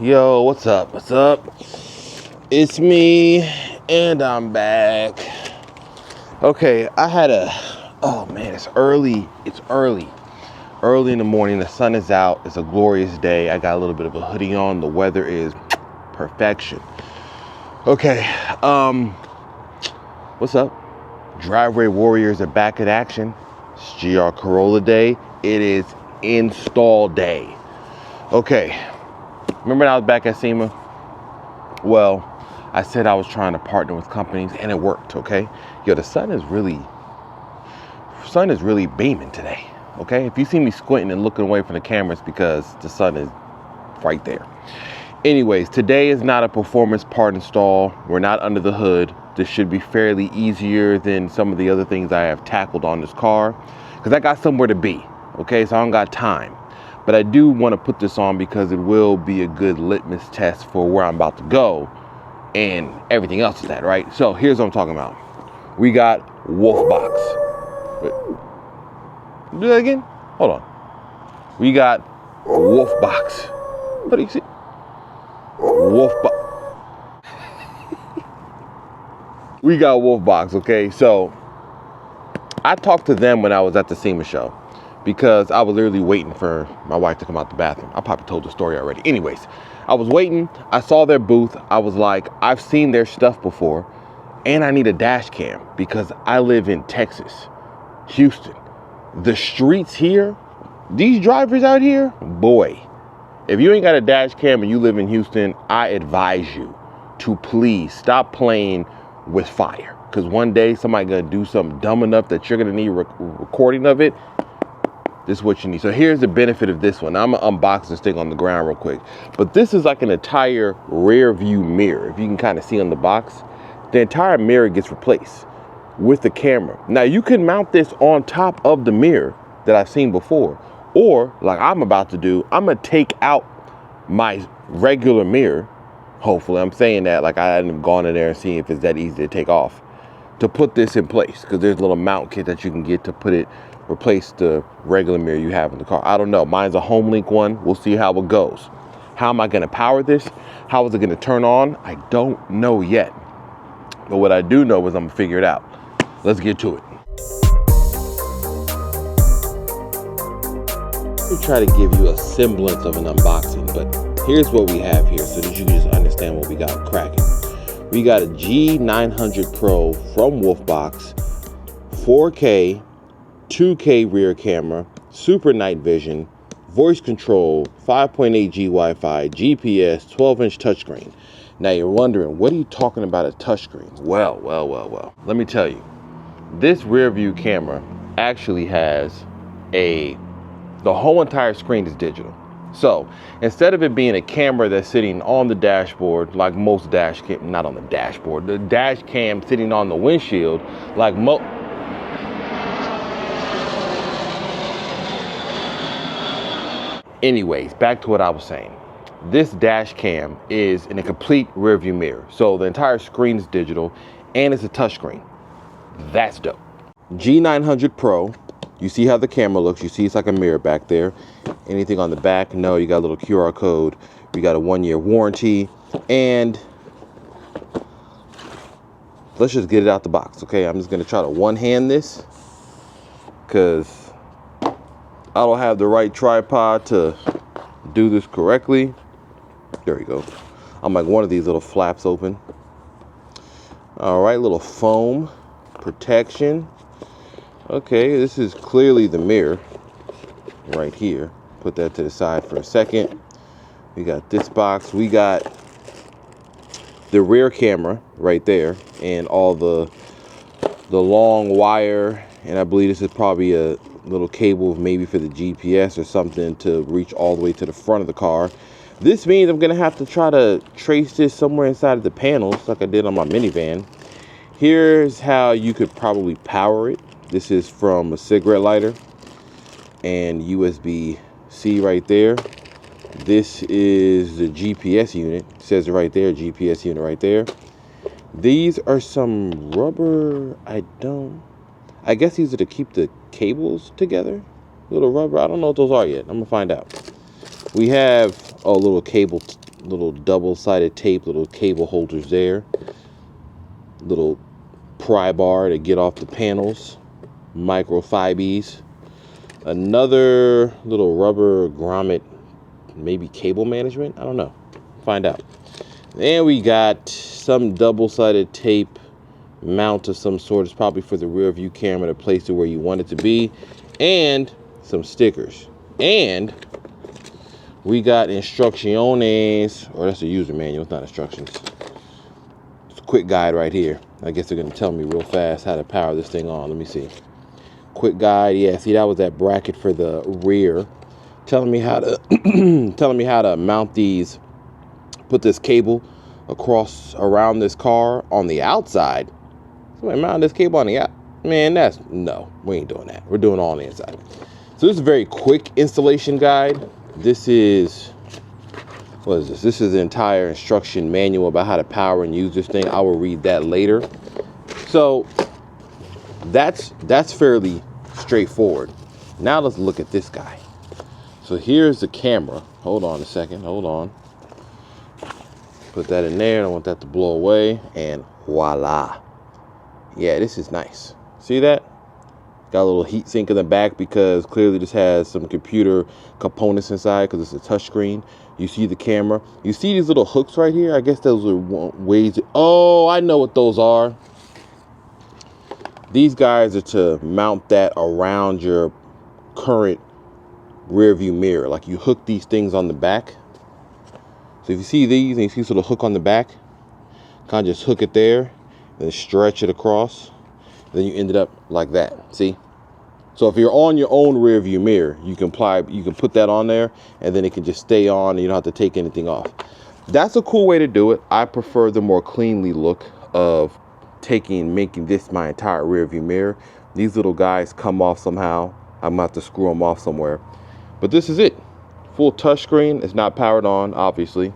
Yo, what's up? What's up? It's me, and I'm back. Okay, oh man, it's early. It's early in the morning. The sun is out. It's a glorious day. I got a little bit of a hoodie on. The weather is perfection. Okay, what's up? Driveway warriors are back in action. It's GR Corolla day. It is install day. Okay, remember when I was back at SEMA? Well, I said I was trying to partner with companies and it worked, okay? Yo, the sun is really beaming today, okay? If you see me squinting and looking away from the camera, it's because the sun is right there. Anyways, today is not a performance part install. We're not under the hood. This should be fairly easier than some of the other things I have tackled on this car because I got somewhere to be, okay? So I don't got time. But I do want to put this on because it will be a good litmus test for where I'm about to go and everything else is that, right? So here's what I'm talking about. We got WolfBox. Wait. Do that again? Hold on. We got WolfBox. What do you see? WolfBox. We got WolfBox, okay? So I talked to them when I was at the SEMA show because I was literally waiting for my wife to come out the bathroom. I probably told the story already. Anyways, I was waiting. I saw their booth. I was like, I've seen their stuff before and I need a dash cam because I live in Texas, Houston. The streets here, these drivers out here, boy, if you ain't got a dash cam and you live in Houston, I advise you to please stop playing with fire. Because one day somebody gonna do something dumb enough that you're gonna need recording of it. This is what you need. So here's the benefit of this one. I'm gonna unbox this thing on the ground real quick. But this is like an entire rear view mirror. If you can kind of see on the box, the entire mirror gets replaced with the camera. Now you can mount this on top of the mirror that I've seen before. Or like I'm about to do, I'm gonna take out my regular mirror. Hopefully, I'm saying that like I hadn't gone in there and seen if it's that easy to take off to put this in place because there's a little mount kit that you can get to put it, replace the regular mirror you have in the car. I don't know. Mine's a Homelink one. We'll see how it goes. How am I going to power this? How is it going to turn on? I don't know yet. But what I do know is I'm going to figure it out. Let's get to it. Let me try to give you a semblance of an unboxing, but here's what we have here so that you can just understand what we got cracking. We got a G900 Pro from WolfBox, 4K, 2K rear camera, super night vision, voice control, 5.8G Wi-Fi, GPS, 12-inch touchscreen. Now you're wondering, what are you talking about a touchscreen? Well. Let me tell you, this rear view camera actually has the whole entire screen is digital. So instead of it being a camera that's sitting on the dashboard, like most dash cam, not on the dashboard, the dash cam sitting on the windshield, like Anyways, back to what I was saying. This dash cam is in a complete rear view mirror. So the entire screen is digital and it's a touchscreen. That's dope. G900 Pro. You see how the camera looks. You see it's like a mirror back there. Anything on the back? No, you got a little QR code. We got a 1-year warranty. And let's just get it out the box, okay? I'm just going to try to one-hand this because I don't have the right tripod to do this correctly. There we go. I'm like one of these little flaps open. All right, little foam protection. Okay, this is clearly the mirror right here. Put that to the side for a second. We got this box. We got the rear camera right there and all the long wire. And I believe this is probably a little cable maybe for the GPS or something to reach all the way to the front of the car. This means I'm gonna have to try to trace this somewhere inside of the panels like I did on my minivan. Here's how you could probably power it. This is from a cigarette lighter and USB-C right there. This is the GPS unit. It says it right there, GPS unit right there. These are some rubber, I guess these are to keep the cables together. Little rubber, I don't know what those are yet. I'm gonna find out. We have a little cable Little double-sided tape, little cable holders there. Little pry bar to get off the panels. Microfibers. Another little rubber grommet, maybe cable management. I don't know. Find out. And we got some double-sided tape mount of some sort. It's probably for the rear view camera to place it where you want it to be. And some stickers. And we got instrucciones, or that's a user manual, it's not instructions. It's a quick guide right here. I guess they're gonna tell me real fast how to power this thing on. Let me see. Quick guide, yeah, see that was that bracket for the rear. Telling me how to mount these, put this cable around this car on the outside. Somebody mount this cable on the out. Man, no, we ain't doing that. We're doing it all on the inside. So this is a very quick installation guide. This is, what is this? This is the entire instruction manual about how to power and use this thing. I will read that later. So that's fairly straightforward. Now let's look at this guy. So here's the camera. Hold on a second, hold on. Put that in there, I don't want that to blow away, and voila. Yeah, this is nice. See that? Got a little heat sink in the back because clearly this has some computer components inside because it's a touchscreen. You see the camera. You see these little hooks right here? I guess those are ways. Oh, I know what those are. These guys are to mount that around your current rear view mirror. Like you hook these things on the back. So if you see these and you see this little hook on the back, kind of just hook it there and stretch it across. Then you ended up like that. See? So if you're on your own rear view mirror, you can put that on there and then it can just stay on and you don't have to take anything off. That's a cool way to do it. I prefer the more cleanly look of making this my entire rear view mirror. These little guys come off somehow. I'm gonna have to screw them off somewhere. But this is it. Full touchscreen. It's not powered on, obviously.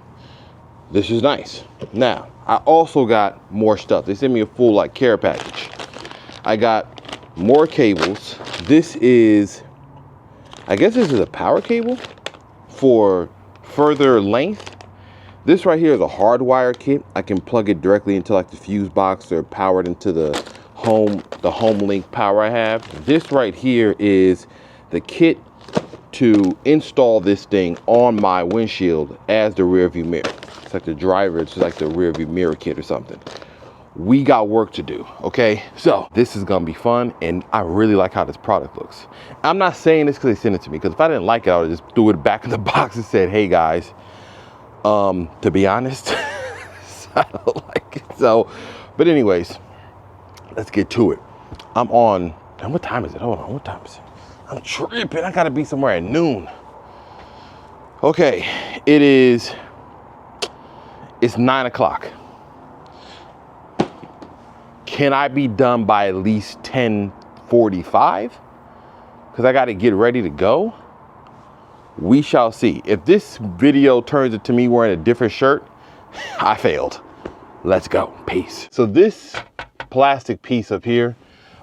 This is nice. Now, I also got more stuff. They sent me a full like care package. I got more cables. This is, I guess this is a power cable for further length. This right here is a Hardwire kit. I can plug it directly into like the fuse box or power it into the Homelink power I have. This right here is the kit to install this thing on my windshield as the rear view mirror. It's like the driver, it's like the rear view mirror kit or something. We got work to do, okay? So this is gonna be fun, and I really like how this product looks. I'm not saying this because they sent it to me, because if I didn't like it, I would just threw it back in the box and said, hey guys, to be honest, I don't like it. So, but anyways, let's get to it. I'm on, and what time is it? Hold on, what time is it? I'm tripping, I gotta be somewhere at noon. Okay, it's 9 o'clock. Can I be done by at least 10:45? Because I got to get ready to go. We shall see. If this video turns into me wearing a different shirt, I failed. Let's go. Peace. So this plastic piece up here,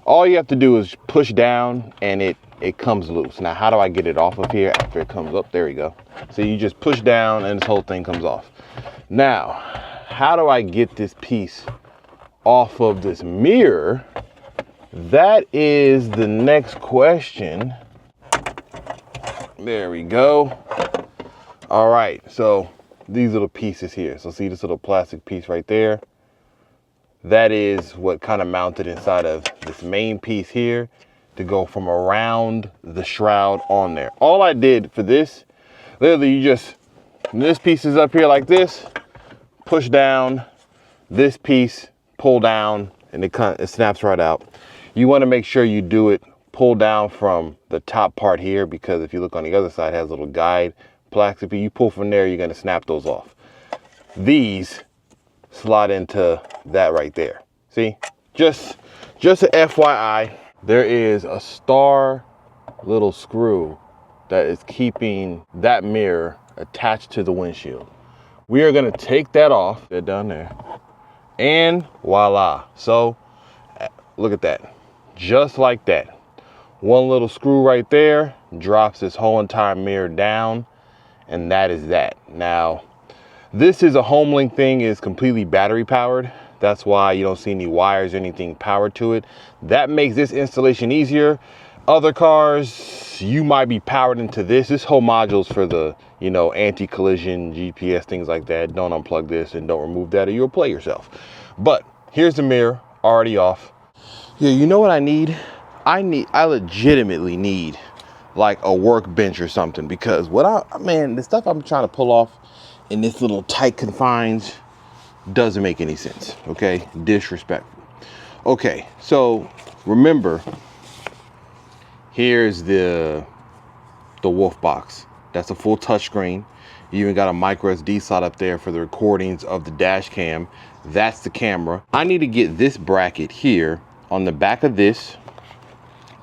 all you have to do is push down and it comes loose. Now, how do I get it off of here after it comes up? There you go. So you just push down and this whole thing comes off. Now, how do I get this piece off of this mirror? That is the next question. There we go. All right, so these little pieces here. So see this little plastic piece right there? That is what kind of mounted inside of this main piece here to go from around the shroud on there. All I did for this, literally this piece is up here like this, push down, this piece, pull down, and it snaps right out. You want to make sure you do it pull down from the top part here, because if you look on the other side, it has a little guide plastic. If you pull from there, you're going to snap those off. These slide into that right there. See, just an FYI, there is a star little screw that is keeping that mirror attached to the windshield. We are going to take that off. They're down there. And voila. So look at that. Just like that. One little screw right there drops this whole entire mirror down, and that is that. Now, This is a Homelink thing, is completely battery powered. That's why you don't see any wires or anything powered to it. That makes this installation easier. Other cars, you might be powered into this. This whole module is for the, you know, anti-collision, GPS, things like that. Don't unplug this and don't remove that or you'll play yourself. But here's the mirror, already off. Yeah, you know what I need? I legitimately need like a workbench or something, because the stuff I'm trying to pull off in this little tight confines doesn't make any sense, okay? Disrespectful. Okay, so remember, here's the WolfBox. That's a full touchscreen. You even got a micro SD slot up there for the recordings of the dash cam. That's the camera. I need to get this bracket here on the back of this,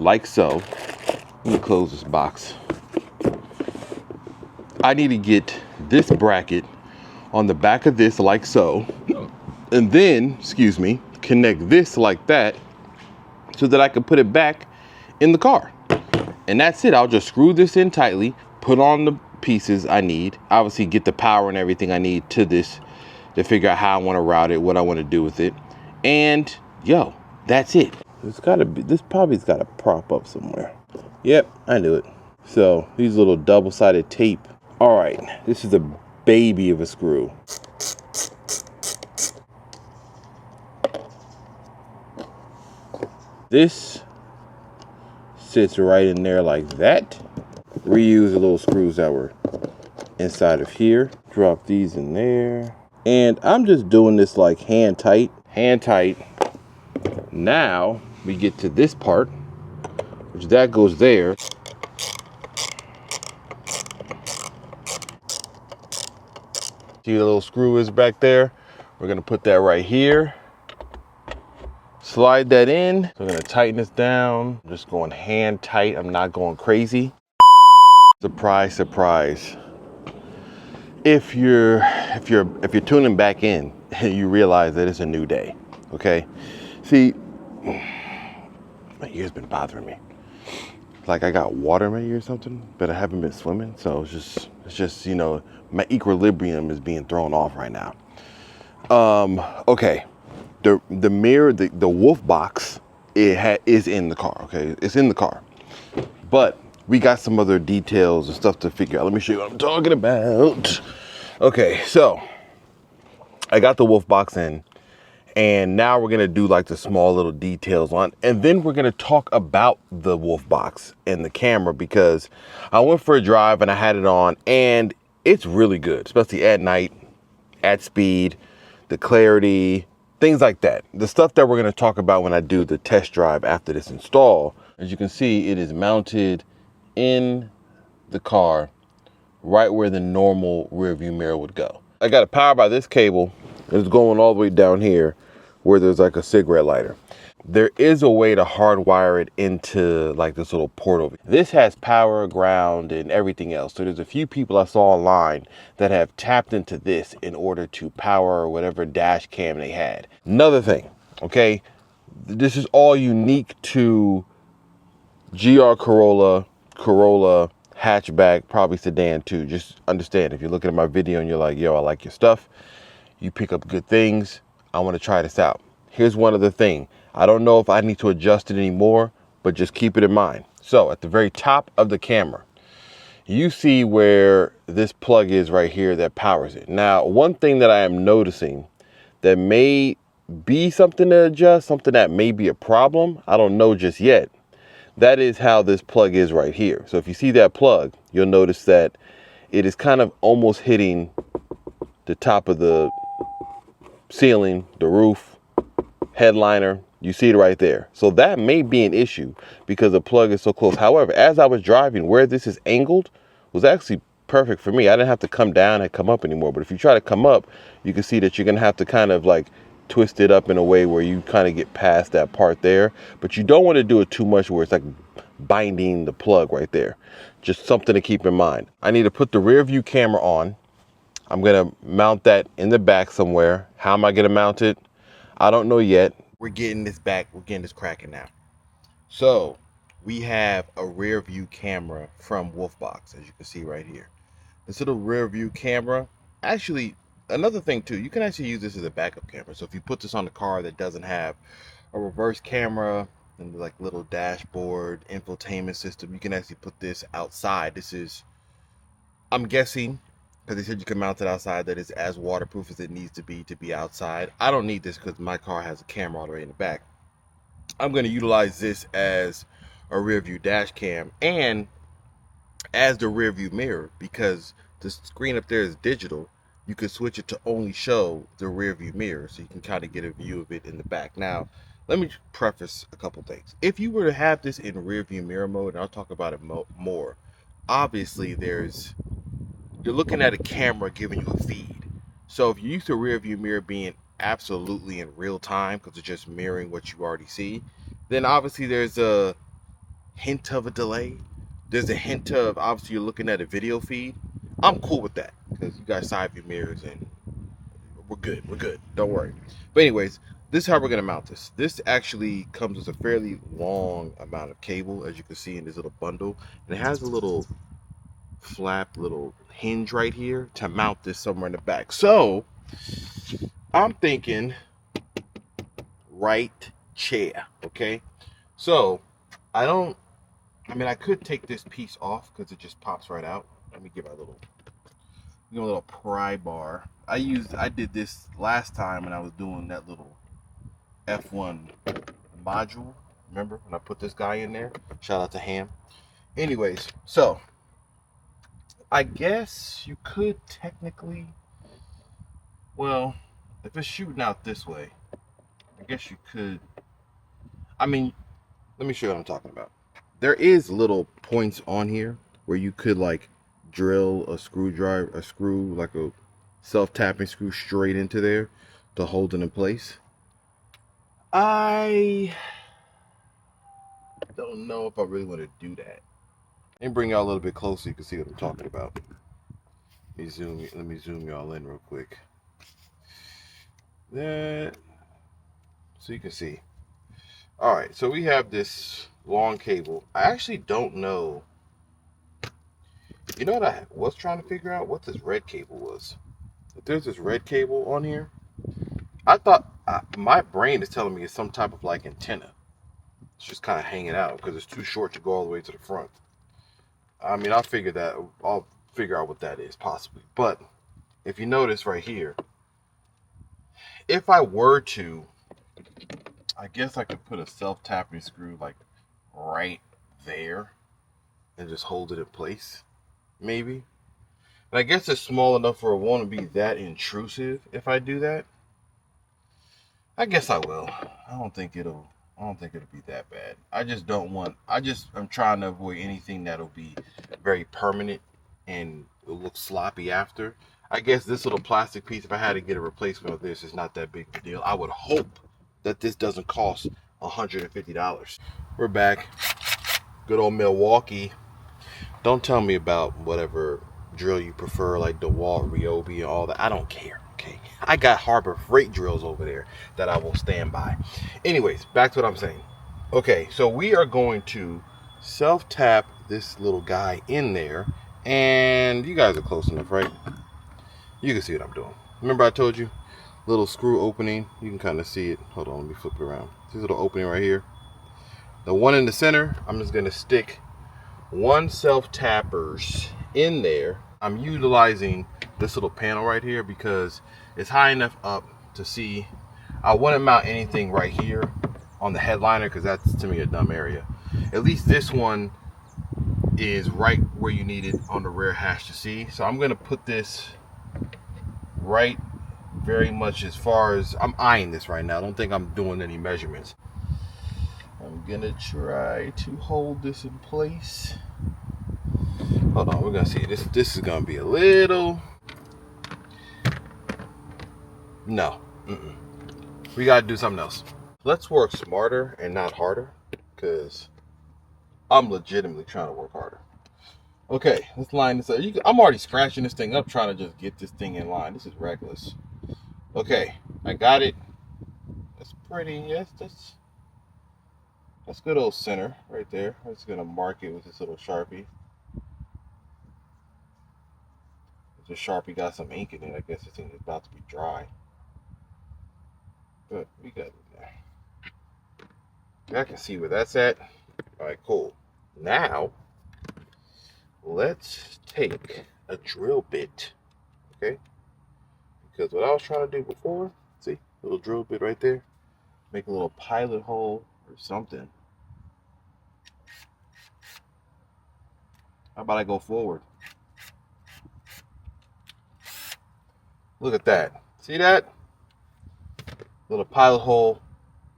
like so. Let me close this box. I need to get this bracket on the back of this, like so. And then, excuse me, connect this like that so that I can put it back in the car. And that's it. I'll just screw this in tightly, put on the pieces I need, obviously get the power and everything I need to this to figure out how I want to route it, what I want to do with it. And yo, that's it. This probably's got to prop up somewhere. Yep, I knew it. So these little double-sided tape. All right, this is a baby of a screw. This sits right in there like that. Reuse the little screws that were inside of here. Drop these in there. And I'm just doing this like hand tight. Hand tight. Now we get to this part, which that goes there. See the little screw is back there? We're gonna put that right here. Slide that in. So we're gonna tighten this down. I'm just going hand tight. I'm not going crazy. Surprise, surprise. If you're tuning back in, you realize that it's a new day. Okay. See, my ear's been bothering me. Like I got water in my ear or something, but I haven't been swimming, so it's just you know, my equilibrium is being thrown off right now. Okay, the mirror, the WolfBox, is in the car. Okay, it's in the car, but we got some other details and stuff to figure out. Let me show you what I'm talking about. Okay, so I got the WolfBox in. And now we're gonna do like the small little details on, and then we're gonna talk about the WolfBox and the camera, because I went for a drive and I had it on and it's really good, especially at night, at speed, the clarity, things like that. The stuff that we're gonna talk about when I do the test drive after this install. As you can see, it is mounted in the car right where the normal rear view mirror would go. I got it powered by this cable. It's going all the way down here where there's like a cigarette lighter. There is a way to hardwire it into like this little port over. This has power, ground, and everything else. So there's a few people I saw online that have tapped into this in order to power whatever dash cam they had. Another thing, okay, this is all unique to GR Corolla, hatchback, probably sedan too. Just understand, if you're looking at my video and you're like, yo, I like your stuff, you pick up good things, I want to try this out. Here's one other thing. I don't know if I need to adjust it anymore, but just keep it in mind. So at the very top of the camera, you see where this plug is right here that powers it. Now, one thing that I am noticing that may be something to adjust, something that may be a problem, I don't know just yet. That is how this plug is right here. So if you see that plug, you'll notice that it is kind of almost hitting the top of the ceiling, the roof, headliner. You see it right there. So that may be an issue because the plug is so close. However, as I was driving, where this is angled was actually perfect for me. I didn't have to come down and come up anymore. But if you try to come up, you can see that you're gonna have to kind of like twist it up in a way where you kind of get past that part there. But you don't want to do it too much where it's like binding the plug right there. Just something to keep in mind. I need to put the rear view camera on. I'm gonna mount that in the back somewhere. How am I gonna mount it? I don't know yet. We're getting this back, we're getting this cracking now. So we have a rear view camera from WolfBox, as you can see right here. This little rear view camera actually another thing too, you can actually use this as a backup camera. So if you put this on a car that doesn't have a reverse camera and like little dashboard infotainment system, you can actually put this outside. This is, I'm guessing, because they said you can mount it outside, that it's as waterproof as it needs to be outside. I don't need this because my car has a camera all the way in the back. I'm going to utilize this as a rear view dash cam and as the rear view mirror, because the screen up there is digital. You can switch it to only show the rear view mirror, so you can kind of get a view of it in the back. Now, let me preface a couple things. If you were to have this in rear view mirror mode, and I'll talk about it more, obviously you're looking at a camera giving you a feed. So if you're used to rear view mirror being absolutely in real time because it's just mirroring what you already see, then obviously there's a hint of a delay. There's a hint of, obviously you're looking at a video feed. I'm cool with that because you got side view mirrors and we're good, don't worry. But anyways, this is how we're gonna mount this. This actually comes with a fairly long amount of cable, as you can see in this little bundle, and it has a little flap, little hinge right here to mount this somewhere in the back. So I'm thinking right chair. Okay, so I could take this piece off because it just pops right out. Let me give a little pry bar. I did this last time when I was doing that little F1 module. Remember when I put this guy in there? Shout out to Ham. Anyways, so I guess you could technically, well, if it's shooting out this way, I guess you could, let me show you what I'm talking about. There is little points on here where you could like drill a screw, like a self-tapping screw straight into there to hold it in place. I don't know if I really want to do that. Let me bring y'all a little bit closer so you can see what I'm talking about. Let me zoom y'all in real quick. That, so you can see. All right, so we have this long cable. I actually don't know. You know what I was trying to figure out? What this red cable was. If there's this red cable on here, I thought, my brain is telling me it's some type of like antenna. It's just kind of hanging out because it's too short to go all the way to the front. I'll figure out what that is possibly. But if you notice right here, if I were to, I guess I could put a self-tapping screw like right there and just hold it in place, maybe. And I guess it's small enough for it won't be that intrusive if I do that. I guess I will. I don't think it'll be that bad. I'm trying to avoid anything that'll be very permanent and it'll look sloppy after. I guess this little plastic piece, if I had to get a replacement of this, is not that big of a deal. I would hope that this doesn't cost $150. We're back. Good old Milwaukee. Don't tell me about whatever drill you prefer, like DeWalt, Ryobi, and all that. I don't care, okay? I got Harbor Freight drills over there that I will stand by. Anyways, back to what I'm saying. Okay, so we are going to self-tap this little guy in there, and you guys are close enough, right? You can see what I'm doing. Remember I told you? Little screw opening. You can kind of see it. Hold on, let me flip it around. This little opening right here. The one in the center, I'm just going to stick one self-tappers in there. I'm utilizing this little panel right here because it's high enough up to see. I wouldn't mount anything right here on the headliner because that's, to me, a dumb area. At least this one is right where you need it on the rear hatch to see. So I'm going to put this right very much as far as, I'm eyeing this right now. I don't think I'm doing any measurements. I'm going to try to hold this in place. Hold on, we're going to see. This is going to be a little... No. We got to do something else. Let's work smarter and not harder, because I'm legitimately trying to work harder. Okay, let's line this up. I'm already scratching this thing up trying to just get this thing in line. This is reckless. Okay, I got it. That's pretty. Yes, that's good old center right there. I'm just going to mark it with this little Sharpie. The Sharpie got some ink in it. I guess this thing is about to be dry. But we got it there. I can see where that's at. All right, cool. Now, let's take a drill bit, okay? Because what I was trying to do before, see, a little drill bit right there, make a little pilot hole or something. How about I go forward? Look at that. See that? Little pilot hole,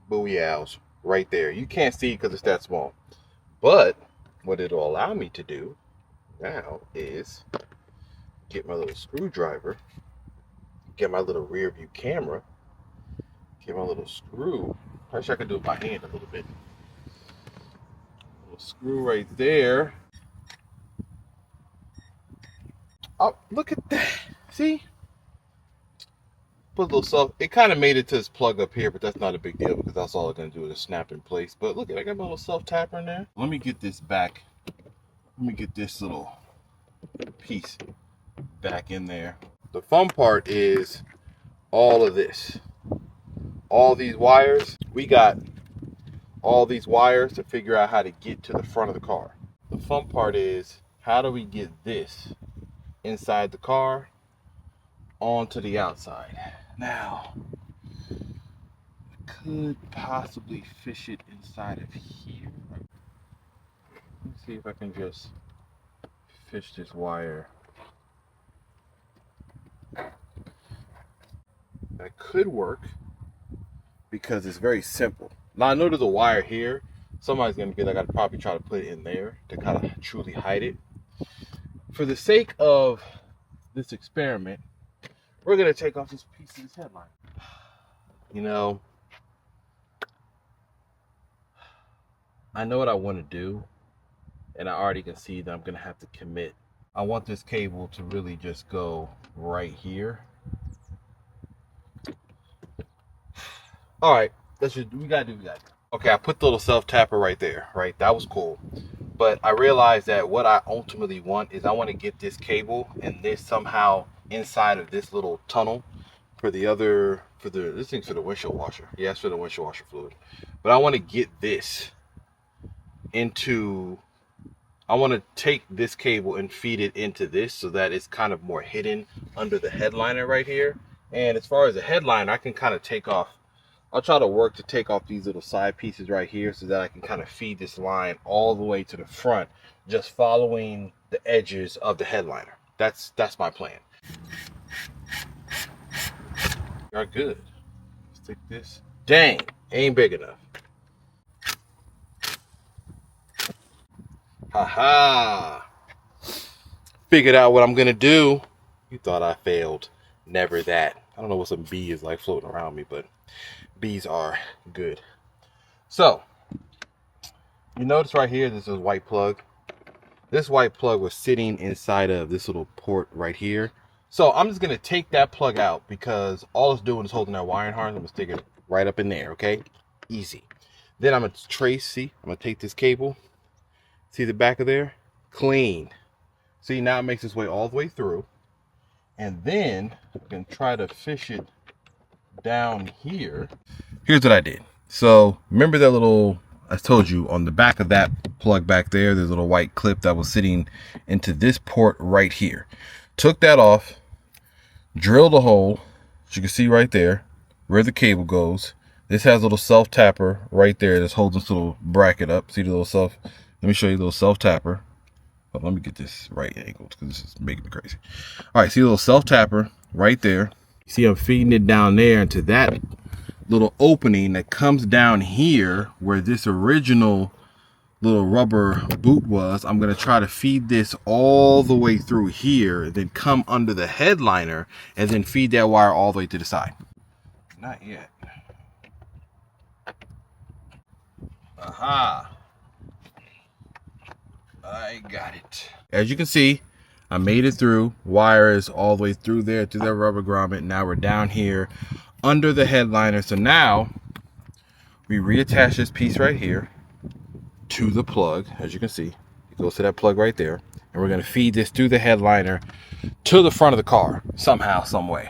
booey owls right there. You can't see because it's that small. But what it'll allow me to do now is get my little screwdriver, get my little rear view camera, get my little screw. I wish I could do it by hand a little bit. Little screw right there. Oh, look at that. See? Put a little self. It kind of made it to this plug up here, but that's not a big deal because that's all it's going to do is snap in place. But look at, I got my little self tapper in there. Let me get this back. Let me get this little piece back in there. The fun part is all of this. All these wires. We got all these wires to figure out how to get to the front of the car. The fun part is, how do we get this inside the car onto the outside? Now, I could possibly fish it inside of here. Let's see if I can just fish this wire. That could work because it's very simple. Now I know there's a wire here. Somebody's gonna be like, I'd probably try to put it in there to kind of truly hide it. For the sake of this experiment, we're gonna take off this piece of this headline. You know, I know what I want to do, and I already can see that I'm gonna have to commit. I want this cable to really just go right here. All right, we gotta do. Okay, I put the little self tapper right there, right? That was cool. But I realized that what I ultimately want is I want to get this cable and this somehow inside of this little tunnel this thing's for the windshield washer. Yeah, it's for the windshield washer fluid. But I want to get this into, I want to take this cable and feed it into this so that it's kind of more hidden under the headliner right here. And as far as the headliner, I can kind of take off, I'll try to work to take off these little side pieces right here so that I can kind of feed this line all the way to the front, just following the edges of the headliner. That's my plan. Are good. Let's take this. Dang, ain't big enough. Haha. Figured out what I'm gonna do. You thought I failed. Never that. I don't know what some bee is like floating around me, but bees are good. So, you notice right here, this is a white plug. This white plug was sitting inside of this little port right here. So I'm just gonna take that plug out because all it's doing is holding that wiring harness. I'm gonna stick it right up in there, okay? Easy. Then I'm gonna I'm gonna take this cable. See the back of there? Clean. See, now it makes its way all the way through. And then I can try to fish it down here. Here's what I did. So remember that little, I told you on the back of that plug back there, there's a little white clip that was sitting into this port right here. Took that off, drilled a hole, as you can see right there, where the cable goes. This has a little self tapper right there that's holding this little bracket up. See the little self, let me show you the little self tapper. Oh, let me get this right angled because this is making me crazy. All right, see a little self tapper right there. See, I'm feeding it down there into that little opening that comes down here where this original little rubber boot was. I'm gonna try to feed this all the way through here, then come under the headliner and then feed that wire all the way to the side. Not yet. Aha. I got it. As you can see, I made it through. Wire is all the way through there to that rubber grommet. Now we're down here under the headliner. So now we reattach this piece right here to the plug. As you can see, it goes to that plug right there. and we're gonna feed this through the headliner to the front of the car somehow, some way.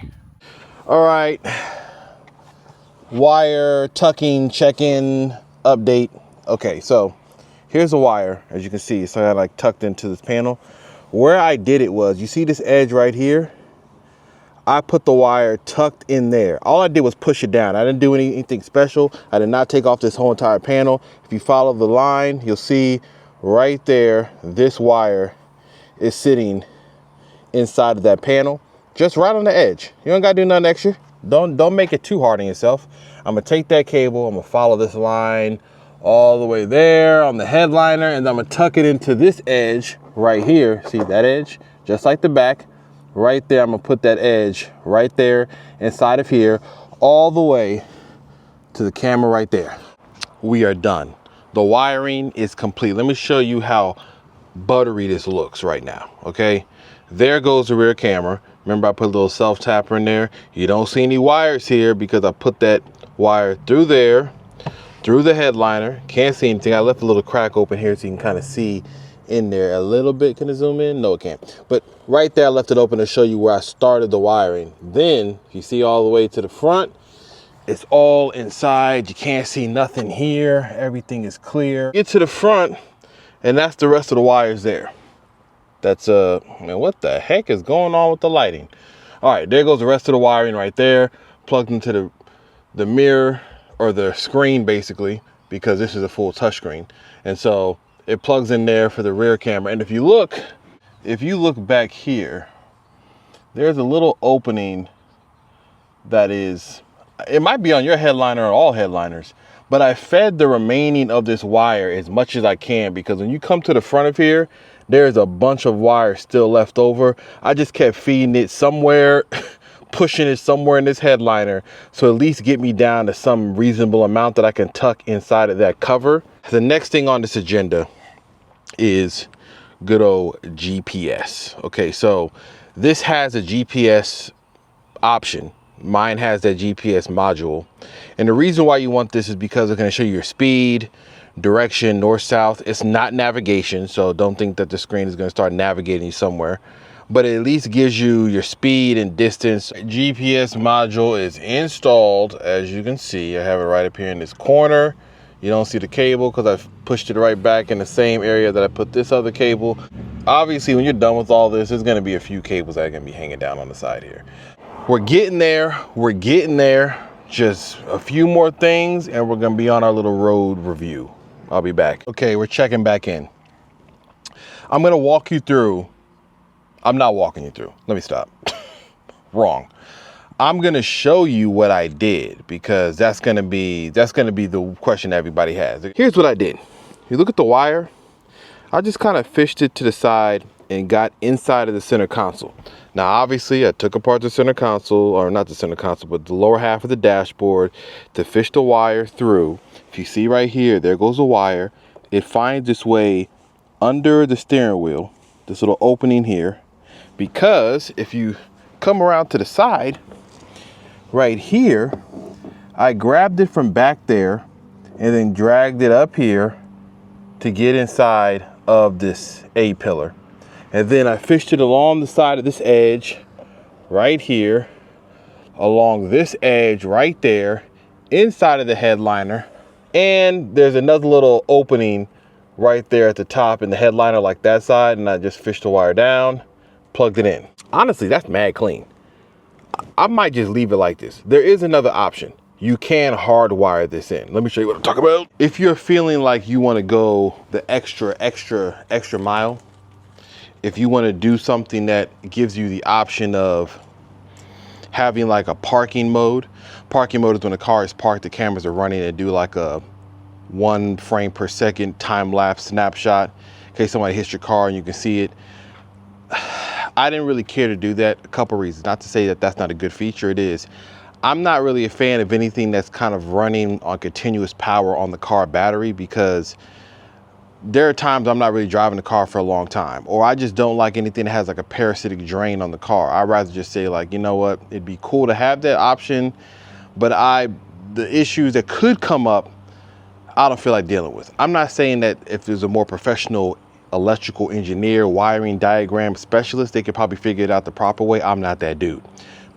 All right, wire tucking, check-in, update. Okay, so here's the wire. As you can see, it's kind of like tucked into this panel. Where I did it was, you see this edge right here? I put the wire tucked in there. All I did was push it down. I didn't do anything special. I did not take off this whole entire panel. If you follow the line, you'll see right there, this wire is sitting inside of that panel, just right on the edge. You don't gotta do nothing extra. Don't make it too hard on yourself. I'm gonna take that cable, I'm gonna follow this line all the way there on the headliner, and I'm gonna tuck it into this edge right here. See that edge? Just like the back. Right there, I'm gonna put that edge right there inside of here, all the way to the camera right there. We are done. The wiring is complete. Let me show you how buttery this looks right now, okay? There goes the rear camera. Remember, I put a little self-tapper in there. You don't see any wires here because I put that wire through there, through the headliner. Can't see anything. I left a little crack open here so you can kind of see in there a little bit. Can it zoom in? No, it can't. But right there, I left it open to show you where I started the wiring. Then you see all the way to the front, it's all inside. You can't see nothing here. Everything is clear. Get to the front, and that's the rest of the wires there. That's man, what the heck is going on with the lighting? All right, there goes the rest of the wiring right there, plugged into the mirror, or the screen basically, because this is a full touchscreen. And so it plugs in there for the rear camera. And if you look back here, there's a little opening that is, it might be on your headliner or all headliners, but I fed the remaining of this wire as much as I can, because when you come to the front of here, there's a bunch of wire still left over. I just kept feeding it somewhere, pushing it somewhere in this headliner, so at least get me down to some reasonable amount that I can tuck inside of that cover. The next thing on this agenda is good old GPS. Okay, so this has a GPS option. Mine has that GPS module. And the reason why you want this is because it's going to show you your speed, direction, north, south. It's not navigation, so don't think that the screen is going to start navigating you somewhere. But it at least gives you your speed and distance. GPS module is installed, as you can see. I have it right up here in this corner. You don't see the cable because I've pushed it right back in the same area that I put this other cable. Obviously, when you're done with all this, there's going to be a few cables that are going to be hanging down on the side here. We're getting there. We're getting there. Just a few more things, and we're going to be on our little road review. I'll be back. Okay, we're checking back in. I'm going to walk you through. I'm not walking you through. Let me stop. Wrong. I'm going to show you what I did, because that's going to be the question everybody has. Here's what I did. You look at the wire. I just kind of fished it to the side and got inside of the center console. Now, obviously, I took apart the center console, or not the center console, but the lower half of the dashboard to fish the wire through. If you see right here, there goes the wire. It finds its way under the steering wheel, this little opening here, because if you come around to the side, right here, I grabbed it from back there and then dragged it up here to get inside of this A-pillar. And then I fished it along the side of this edge right here, along this edge right there, inside of the headliner. And there's another little opening right there at the top in the headliner, like that side. And I just fished the wire down, plugged it in. Honestly, that's mad clean. I might just leave it like this. There is another option. You can hardwire this in. Let me show you what I'm talking about. If you're feeling like you want to go the extra mile, if you want to do something that gives you the option of having like a parking mode. Parking mode is when the car is parked, the cameras are running and do like a 1 frame per second time-lapse snapshot in case somebody hits your car and you can see it. I didn't really care to do that. A couple reasons. Not to say that that's not a good feature. It is. I'm not really a fan of anything that's kind of running on continuous power on the car battery, because there are times I'm not really driving the car for a long time, or I just don't like anything that has like a parasitic drain on the car. I'd rather just say, like, you know what, it'd be cool to have that option, but the issues that could come up, I don't feel like dealing with. I'm not saying that if there's a more professional electrical engineer, wiring diagram specialist. They could probably figure it out the proper way. I'm not that dude.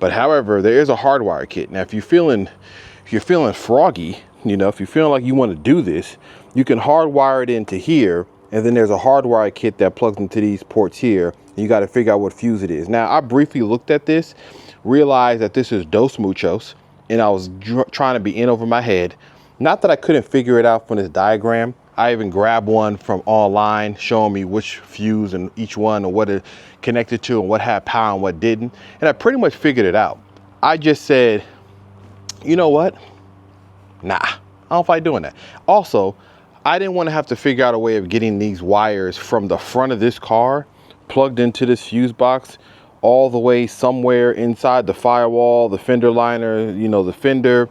But however, there is a Hardwire kit. Now, if you're feeling froggy, you know, if you're feeling like you want to do this, you can hardwire it into here. And then there's a Hardwire kit that plugs into these ports here. You got to figure out what fuse it is. Now, I briefly looked at this, realized that this is dos muchos, and I was trying to be in over my head. Not that I couldn't figure it out from this diagram. I even grabbed one from online showing me which fuse and each one and what it connected to and what had power and what didn't. And I pretty much figured it out. I just said, you know what? Nah, I don't like doing that. Also, I didn't want to have to figure out a way of getting these wires from the front of this car plugged into this fuse box all the way somewhere inside the firewall, the fender liner, you know, the fender.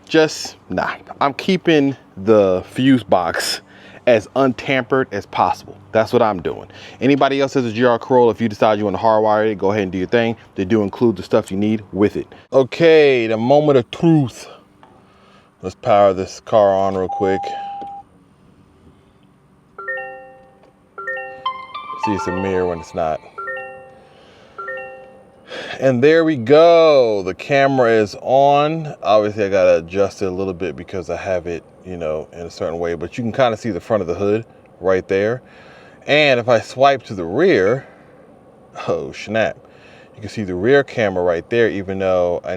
Just, nah, I'm keeping the fuse box as untampered as possible. That's what I'm doing. Anybody else has a GR Corolla, if you decide you want to hardwire it, go ahead and do your thing. They do include the stuff you need with it. Okay, the moment of truth. Let's power this car on real quick. See, it's a mirror when it's not. And there we go. The camera is on. Obviously, I gotta adjust it a little bit because I have it, you know, in a certain way, but you can kind of see the front of the hood right there. And if I swipe to the rear, oh snap, you can see the rear camera right there, even though I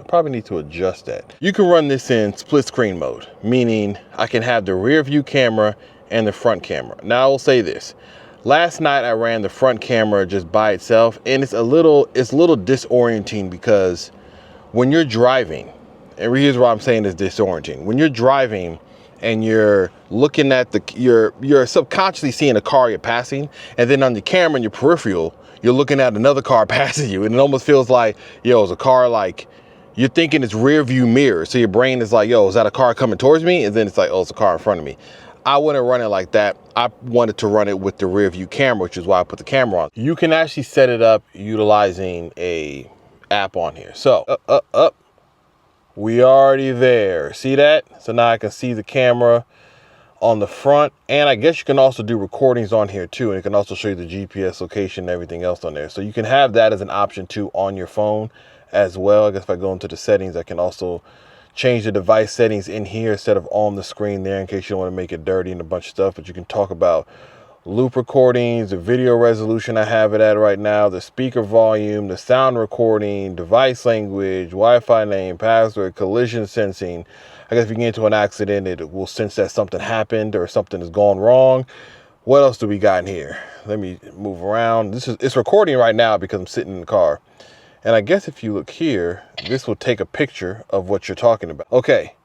probably need to adjust that. You can run this in split screen mode, meaning I can have the rear view camera and the front camera. Now I will say this. Last night I ran the front camera just by itself, and it's a little disorienting because when you're driving, and here's why I'm saying it's disorienting. When you're driving and you're looking at you're subconsciously seeing a car you're passing, and then on the camera in your peripheral, you're looking at another car passing you, and it almost feels like, yo, it's a car, like you're thinking it's rear view mirror. So your brain is like, yo, is that a car coming towards me? And then it's like, oh, it's a car in front of me. I wouldn't run it like that. I wanted to run it with the rear view camera, which is why I put the camera on. You can actually set it up utilizing a app on here. So up, we already there. See that? So now I can see the camera on the front, and I guess you can also do recordings on here too, and it can also show you the GPS location and everything else on there. So you can have that as an option too on your phone as well. I guess if I go into the settings, I can also change the device settings in here instead of on the screen there, in case you don't want to make it dirty and a bunch of stuff. But you can talk about loop recordings, the video resolution I have it at right now, the speaker volume, the sound recording, device language, Wi-Fi name, password, collision sensing. I guess if you get into an accident, it will sense that something happened or something has gone wrong. What else do we got in here? Let me move around. It's recording right now because I'm sitting in the car. And I guess if you look here, this will take a picture of what you're talking about. Okay,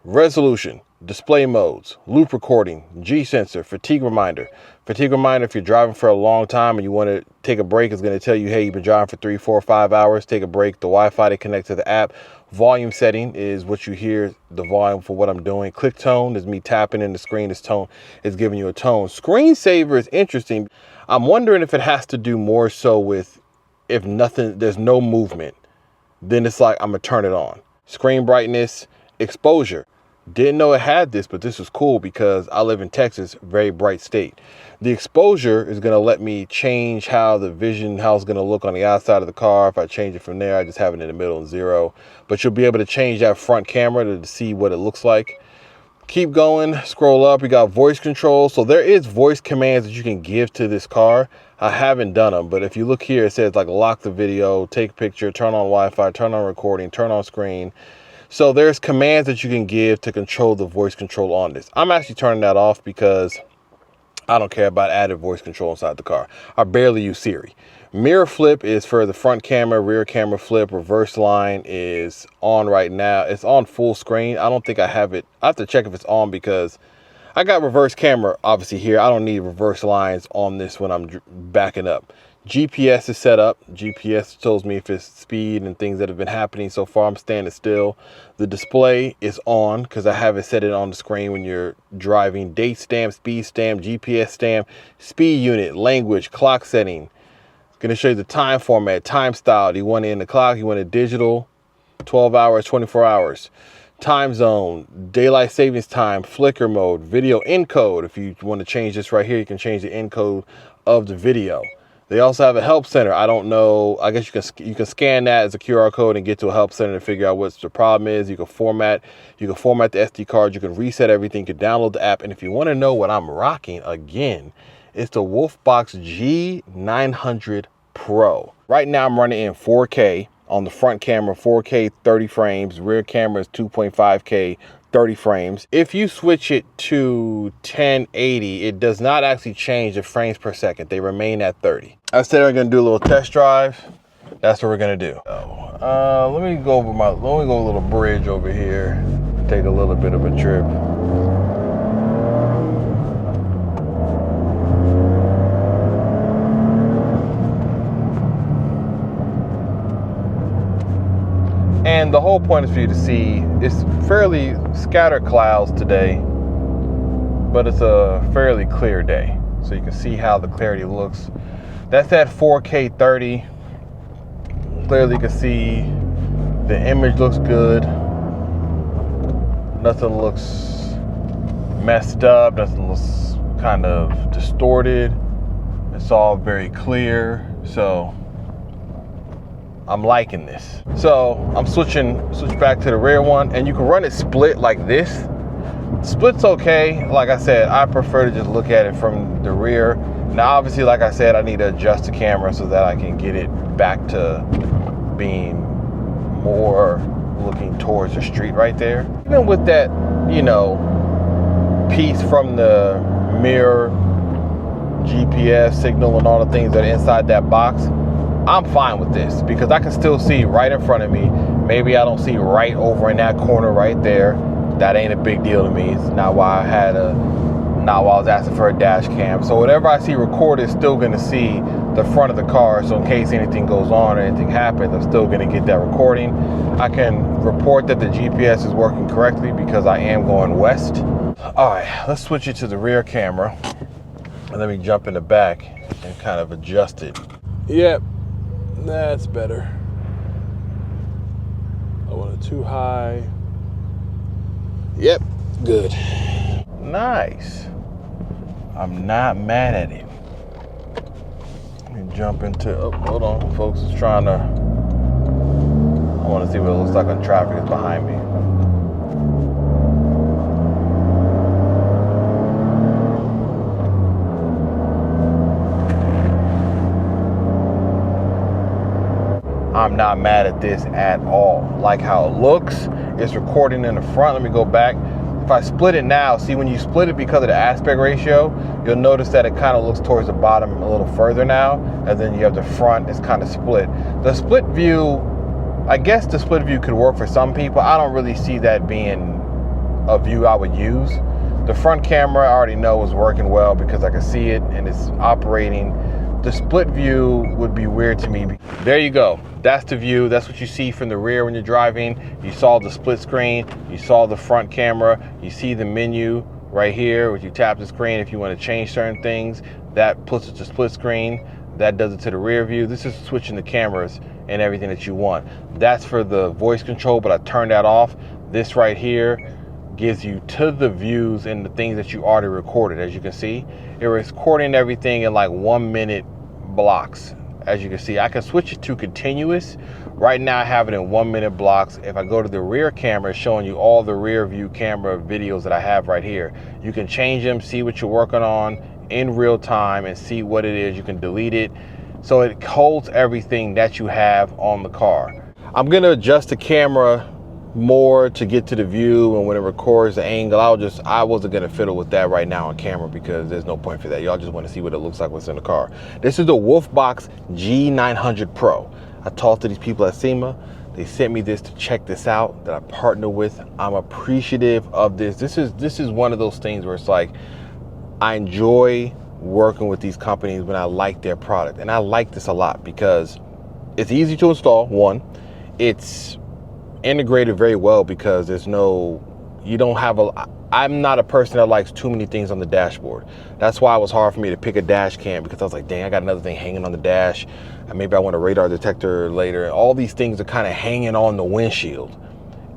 resolution, display modes, loop recording, G sensor, fatigue reminder. Fatigue reminder, if you're driving for a long time and you want to take a break, it's going to tell you, hey, you've been driving for 3, 4, 5 hours, take a break. The Wi-Fi to connect to the app. Volume setting is what you hear, the volume for what I'm doing. Click tone is me tapping in the screen. This tone is giving you a tone. Screensaver is interesting. I'm wondering if it has to do more so with if nothing, there's no movement, then it's like I'm gonna turn it on. Screen brightness, exposure. Didn't know it had this, but this is cool because I live in Texas, very bright state. The exposure is gonna let me change how the vision, how it's gonna look on the outside of the car. If I change it from there, I just have it in the middle and 0. But you'll be able to change that front camera to see what it looks like. Keep going, scroll up, you got voice control. So there is voice commands that you can give to this car. I haven't done them, but if you look here, it says like lock the video, take picture, turn on Wi-Fi, turn on recording, turn on screen. So there's commands that you can give to control the voice control on this. I'm actually turning that off because I don't care about added voice control inside the car. I barely use Siri. Mirror flip is for the front camera, rear camera flip. Reverse line is on right now. It's on full screen. I don't think I have it. I have to check if it's on because I got reverse camera obviously here. I don't need reverse lines on this when I'm backing up. GPS is set up. GPS tells me if it's speed and things that have been happening so far. I'm standing still. The display is on because I have it set it on the screen when you're driving. Date stamp, speed stamp, GPS stamp, speed unit, language, clock setting. It's going to show you the time format, time style. Do you want it in the clock? You want it digital? 12 hours, 24 hours. time zone, daylight savings time, flicker mode, video encode. If you want to change this right here, you can change the encode of the video. They also have a help center. I don't know. I guess you can scan that as a QR code and get to a help center to figure out what the problem is. You can format the SD card. You can reset everything. You can download the app. And if you want to know what I'm rocking, again, it's the WolfBox G900 Pro. Right now I'm running in 4K on the front camera, 4K 30 frames. Rear camera is 2.5K 30 frames. If you switch it to 1080, it does not actually change the frames per second. They remain at 30. I said I'm gonna do a little test drive. That's what we're gonna do. Let me go a little bridge over here. Take a little bit of a trip. And the whole point is for you to see, it's fairly scattered clouds today, but it's a fairly clear day. So you can see how the clarity looks. That's at 4K 30. Clearly you can see the image looks good. Nothing looks messed up. Nothing looks kind of distorted. It's all very clear. So I'm liking this. So I'm switch back to the rear one, and you can run it split like this. Split's okay. Like I said, I prefer to just look at it from the rear. Now obviously, like I said, I need to adjust the camera so that I can get it back to being more looking towards the street right there. Even with that, you know, piece from the mirror, GPS signal and all the things that are inside that box, I'm fine with this because I can still see right in front of me. Maybe I don't see right over in that corner right there. That ain't a big deal to me. It's not why I was asking for a dash cam. So whatever I see recorded is still gonna see the front of the car. So in case anything goes on or anything happens, I'm still gonna get that recording. I can report that the GPS is working correctly because I am going west. All right, let's switch it to the rear camera. And let me jump in the back and kind of adjust it. Yep. That's better. I want it too high. Yep, good. Nice. I'm not mad at it. Let me jump into, oh, hold on, folks. It's trying to, I want to see what it looks like when traffic is behind me. I'm not mad at this at all. Like how it looks, it's recording in the front. Let me go back. If I split it now, see when you split it because of the aspect ratio, you'll notice that it kind of looks towards the bottom a little further now, and then you have the front, it's kind of split. The split view, I guess the split view could work for some people. I don't really see that being a view I would use. The front camera I already know is working well because I can see it and it's operating. The split view would be weird to me. There you go. That's the view. That's what you see from the rear when you're driving. You saw the split screen. You saw the front camera. You see the menu right here. When you tap the screen, if you want to change certain things, that puts it to split screen. That does it to the rear view. This is switching the cameras and everything that you want. That's for the voice control, but I turned that off. This right here gives you to the views and the things that you already recorded. As you can see, it was recording everything in like 1 minute blocks. As you can see, I can switch it to continuous. Right now I have it in 1 minute blocks. If I go to the rear camera, it's showing you all the rear view camera videos that I have right here. You can change them, see what you're working on in real time and see what it is. You can delete it. So it holds everything that you have on the car. I'm gonna adjust the camera more to get to the view, and when it records the angle, I wasn't gonna fiddle with that right now on camera because there's no point for that. Y'all just want to see what it looks like what's in the car. This is the WolfBox G900 Pro. I talked to these people at SEMA. They sent me this to check this out that I partner with. I'm appreciative of this. This is one of those things where it's like I enjoy working with these companies when I like their product, and I like this a lot because it's easy to install. One, it's integrated very well because there's no, you don't have a, I'm not a person that likes too many things on the dashboard. That's why it was hard for me to pick a dash cam, because I was like, dang, I got another thing hanging on the dash, and maybe I want a radar detector later. All these things are kind of hanging on the windshield,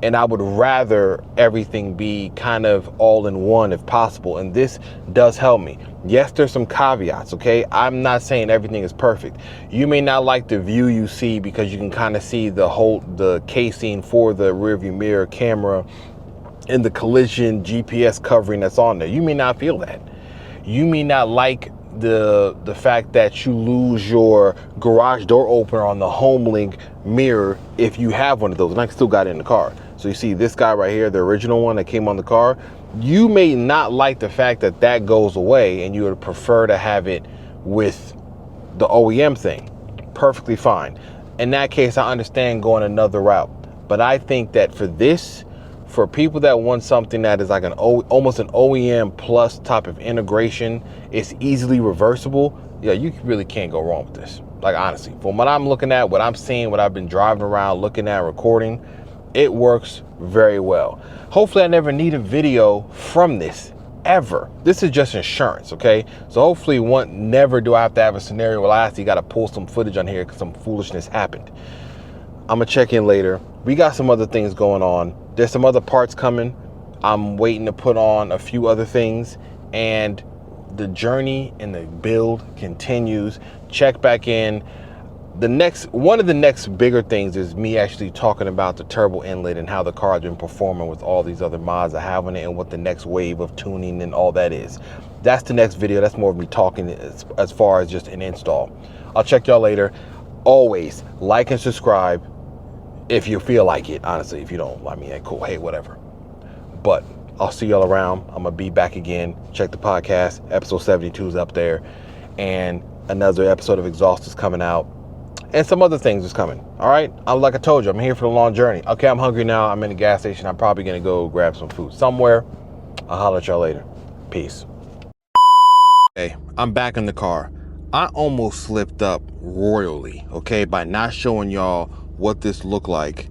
And I would rather everything be kind of all in one if possible. And this does help me. Yes, there's some caveats, okay? I'm not saying everything is perfect. You may not like the view you see because you can kind of see the casing for the rear view mirror camera and the collision GPS covering that's on there. You may not feel that. You may not like the fact that you lose your garage door opener on the Homelink mirror if you have one of those, and I still got it in the car. So you see this guy right here, the original one that came on the car, you may not like the fact that that goes away and you would prefer to have it with the OEM thing. Perfectly fine. In that case, I understand going another route, but I think that for this, for people that want something that is like almost an OEM plus type of integration, it's easily reversible. Yeah, you really can't go wrong with this. Like, honestly, from what I'm looking at, what I'm seeing, what I've been driving around, looking at, recording, it works very well. Hopefully I never need a video from this ever. This is just insurance, okay? So hopefully never do I have to have a scenario where I actually got to pull some footage on here because some foolishness happened. I'm gonna check in later. We got some other things going on. There's some other parts coming. I'm waiting to put on a few other things, and the journey and the build continues. Check back in. One of the next bigger things is me actually talking about the turbo inlet and how the car has been performing with all these other mods I have on it and what the next wave of tuning and all that is. That's the next video. That's more of me talking as far as just an install. I'll check y'all later. Always like and subscribe if you feel like it. Honestly, if you don't, I mean, cool, hey, whatever. But I'll see y'all around. I'm gonna be back again. Check the podcast. Episode 72 is up there, and another episode of Exhaust is coming out, and some other things is coming. All right, like I told you, I'm here for the long journey. Okay, I'm hungry now. I'm in the gas station. I'm probably gonna go grab some food somewhere. I'll holler at y'all later. Peace. Hey, I'm back in the car. I almost slipped up royally, okay, by not showing y'all what this looked like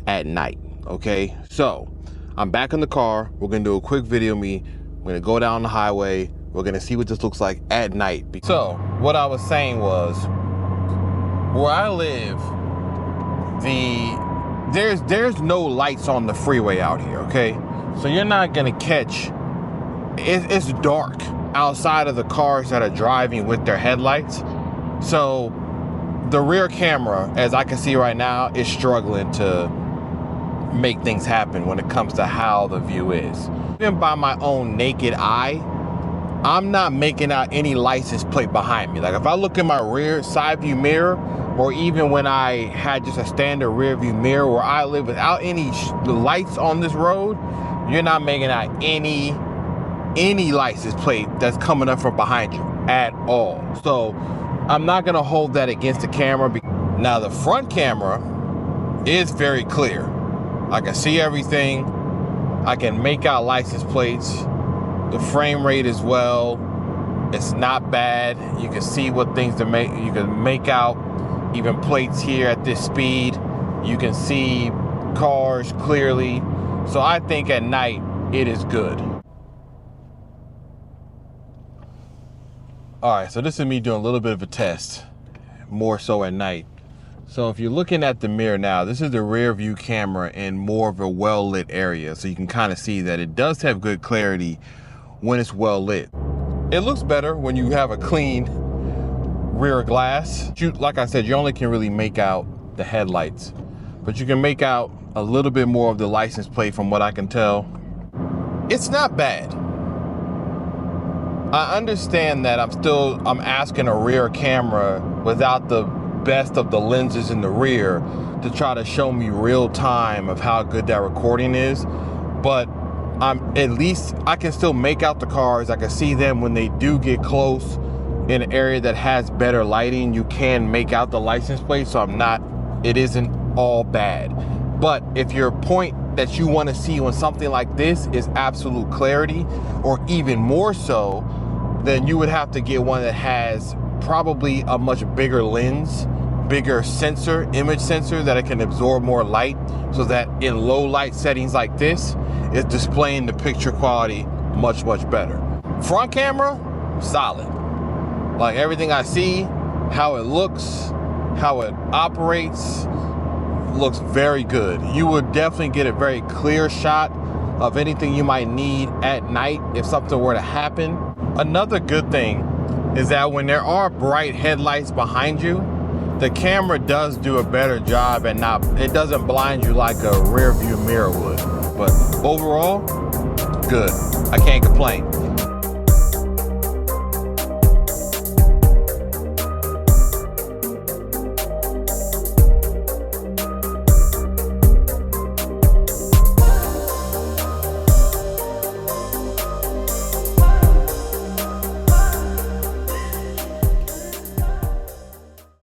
at night. Okay, so I'm back in the car. We're gonna do a quick video of me. We're gonna go down the highway. We're gonna see what this looks like at night. So what I was saying was, where I live, there's no lights on the freeway out here, okay? So you're not gonna catch, it's dark outside of the cars that are driving with their headlights. So the rear camera, as I can see right now, is struggling to make things happen when it comes to how the view is. Even by my own naked eye, I'm not making out any license plate behind me. Like if I look in my rear side view mirror, or even when I had just a standard rear view mirror where I live without any lights on this road, you're not making out any license plate that's coming up from behind you at all. So I'm not gonna hold that against the camera. Now the front camera is very clear. I can see everything. I can make out license plates. The frame rate as well, it's not bad. You can see what things to make. You can make out even plates here at this speed. You can see cars clearly. So I think at night it is good. All right, so this is me doing a little bit of a test, more so at night. So if you're looking at the mirror now, this is the rear view camera in more of a well-lit area. So you can kind of see that it does have good clarity when it's well lit. It looks better when you have a clean rear glass. Like I said, you only can really make out the headlights, but you can make out a little bit more of the license plate from what I can tell. It's not bad. I understand that I'm asking a rear camera without the best of the lenses in the rear to try to show me real time of how good that recording is, but at least I can still make out the cars. I can see them when they do get close in an area that has better lighting. You can make out the license plate, so it isn't all bad. But if your point that you want to see on something like this is absolute clarity, or even more so, then you would have to get one that has probably a much bigger lens, bigger sensor, image sensor, that it can absorb more light, so that in low light settings like this, it's displaying the picture quality much, much better. Front camera, solid. Like everything I see, how it looks, how it operates, looks very good. You would definitely get a very clear shot of anything you might need at night if something were to happen. Another good thing is that when there are bright headlights behind you, the camera does do a better job and it doesn't blind you like a rear view mirror would. But overall, good. I can't complain.